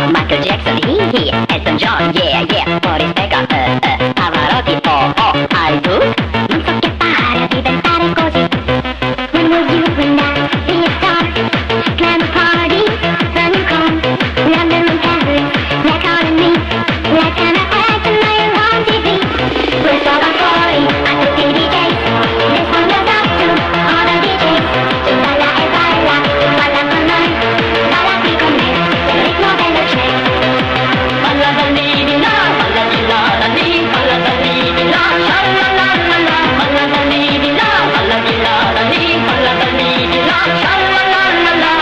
Michael Jackson, he, Elton John, yeah, Boris Becker, Pavarotti, I do. Non so che fare a diventare così. When will you and I be a star? Glamour party, running home, London and Paris, they're calling me. Like kind of act now you're on TV. We're so fuori, I took the DJs. This one goes out to all the DJs. So balla e balla, balla con noi, balla qui con me. Il ritmo dello c'è. Balla da lì di là, balla di là da lì, balla da lì di là, la la la la la. Balla da lì di là, balla di là da lì, balla da lì di là, la la la la la.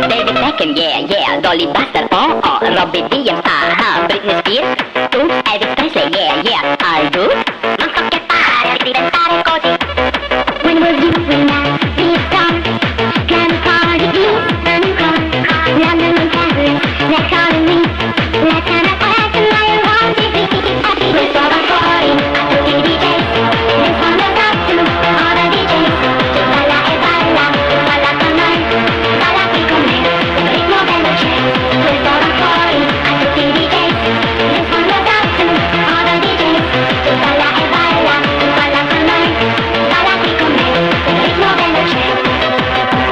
David Beckham, yeah, Dolly Buster, Robbie Williams, Britney Spears, tu, Elvis Presley, yeah, I do. Non so che fare a diventare così. When will you and I be a star? Glamour party, running home, London and Paris, they're calling me. Like kind of act now you're on TV. We're so fuori, I took the DJs. This one goes out to all the DJs. So balla e balla, balla con noi, balla qui con me. Il ritmo bello c'è. We're so fuori, I took the DJs. This one goes out to all the DJs. So balla e balla, balla con noi, balla qui con me. Il ritmo bello c'è.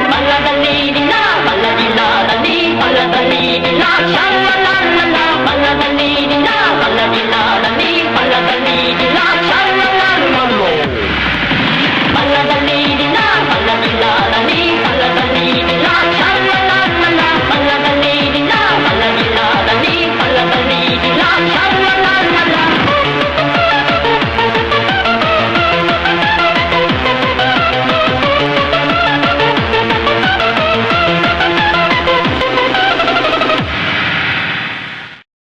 Balla da lì di là, balla di là da lì, balla da lì di là,